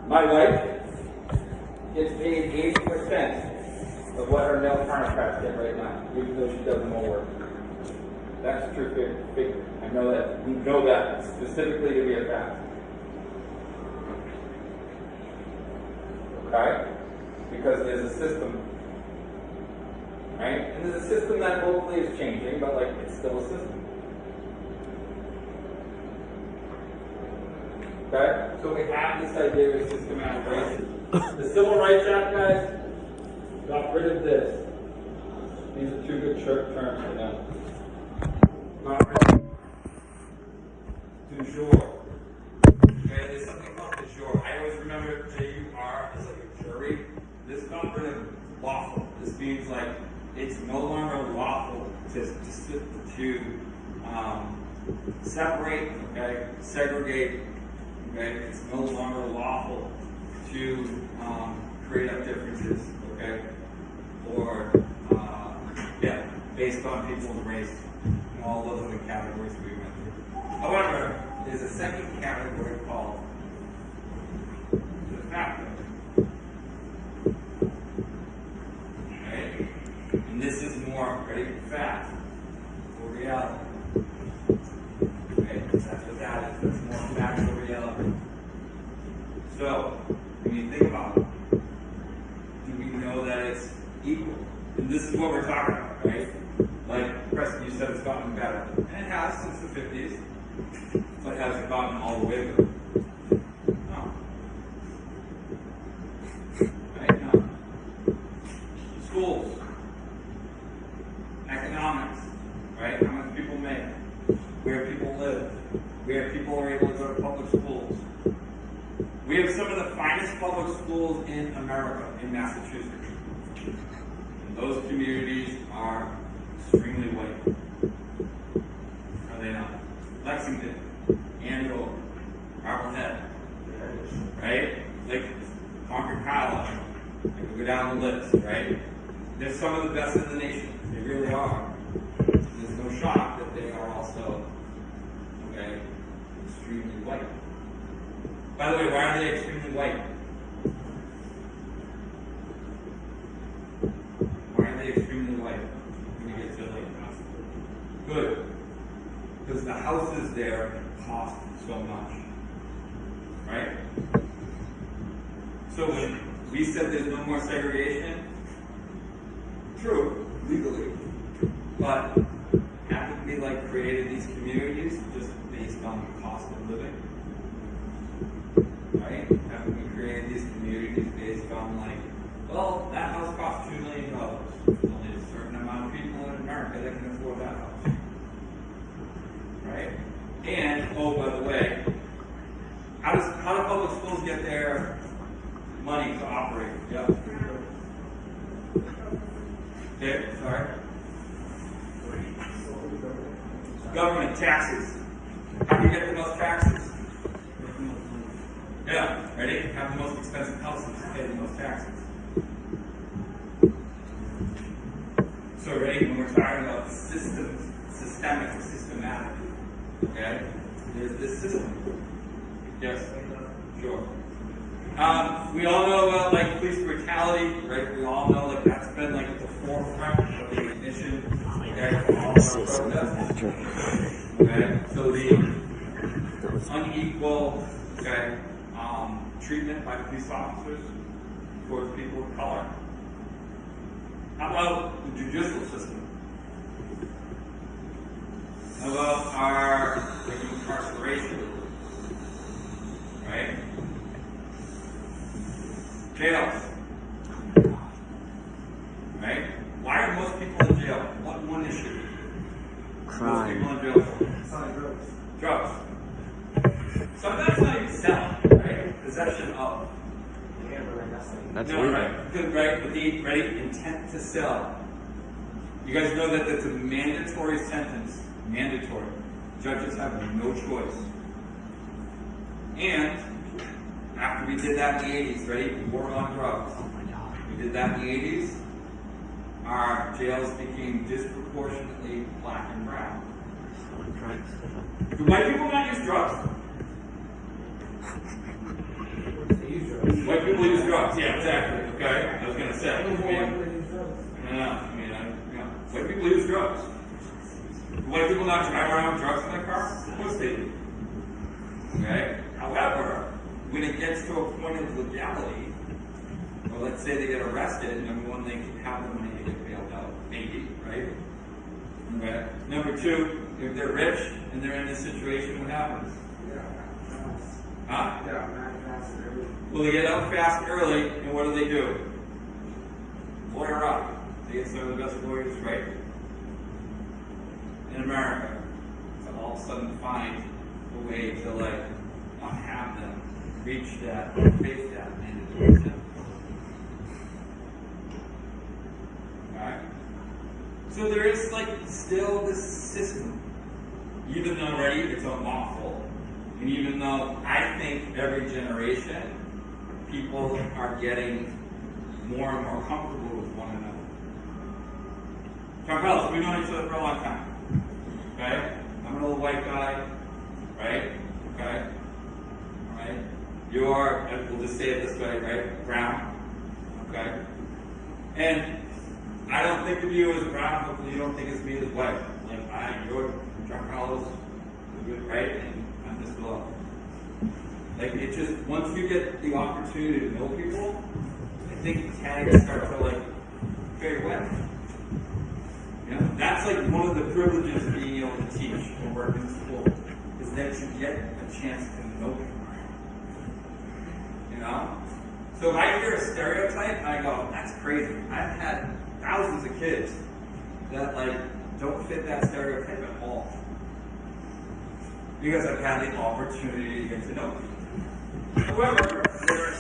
My wife gets paid 80% of what her nail counterparts get right now, even though she does more work. That's a true figure. I know that. We know that specifically to be a fact. Okay? Because there's a system. Right? And there's a system that hopefully is changing, but like it's still a system. Okay? So we have this idea of systematic racism. The Civil Rights Act, guys, got rid of this. These are two good terms for them. Got rid of du jour. Okay, there's something called du jour. I always remember J-U-R as like a jury. This got rid of lawful. This means like it's no longer lawful to separate, okay, segregate. Okay, it's no longer lawful to create up differences, okay, or based on people's race, and all those other categories we went through. However, there's a second category called the factor. Okay, and this is more fact or reality. Okay, that's what that is. That's more fact or reality. So, when you think about it, do we know that it's equal? And this is what we're talking about, right? Like, Preston, you said it's gotten better. And it has since the 50s. But has it gotten all the way good? No. Right? No. Schools. Economics. Right? How much people make. Where people live. Where people are able to go to public schools. We have some of the finest public schools in America, in Massachusetts. And those communities are extremely white. Are they not? Lexington, Andover, Marblehead, right? Like Concord, Colorado. I could go down the list, right? They're some of the best in the nation. They really are. There's no shock that they are also, okay, extremely white. By the way, why are they extremely white? Why are they extremely white? When you get to like, good. Because the houses there cost so much. Right? So when we said there's no more segregation, true, legally. But haven't we like created these communities just based on the cost of living? Right? Haven't we created these communities based on like, well, that house costs $2 million. There's only a certain amount of people in America that can afford that house. Right? And, oh, by the way, how do public schools get their money to operate? Yeah. Okay, sorry. Government taxes. How do you get the most taxes? Yeah, ready? Have the most expensive houses, pay the most taxes. So ready? When we're talking about systems, systemic, systematic, okay? There's this system. Yes? Sure. We all know about like police brutality, right? We all know like that's been like at the forefront of the ignition, okay? For all of our protests. Okay? So the unequal, okay, treatment by police officers towards people of color. How about the judicial system? How about our incarceration? Right? Jails. Right? Why are most people in jail? What one issue? Crime. Most people in jail for? Selling drugs. Drugs. Sometimes not even selling, right? Possession of. That's No, legal. right. Good, right? With the right intent to sell. You guys know that that's a mandatory sentence. Mandatory. Judges have no choice. And after we did that in the 80s, ready? War on drugs. Oh my God. We did that in the 80s. Our jails became disproportionately black and brown. Selling drugs. Do white people not use drugs? They use drugs. White people use drugs. Yeah, exactly. Okay, I was gonna say. White people use drugs. Do white people not drive around with drugs in their car? Of course they do. Okay. However, when it gets to a point of legality, or let's say they get arrested, number one, they can have the money to get bailed out, maybe, right? Okay. Number two, if they're rich and they're in this situation, what happens? Huh? Well, they get out fast early, and what do? Lawyer up. They get some of the best lawyers, right? In America, to all of a sudden find a way to not have them reach that, face that, and divorce them. Alright? So there is still this system, even though it's unlawful. And even though I think every generation, people are getting more and more comfortable with one another. Carlos, we've known each other for a long time. Okay? I'm an old white guy, right? Okay? Alright? You're, we'll just say it this way, right? Brown. Okay? And I don't think of you as brown, hopefully you don't think of me as white. You're John Carlos, right? And I'm just Lowe. It just, once you get the opportunity to know people, I think tags start to fade away. You know, that's one of the privileges of being able to teach or work in school, is that you get a chance to know people. You know? So if I hear a stereotype, I go, that's crazy. I've had thousands of kids that don't fit that stereotype at all. Because I've had the opportunity to get to know people. However, there are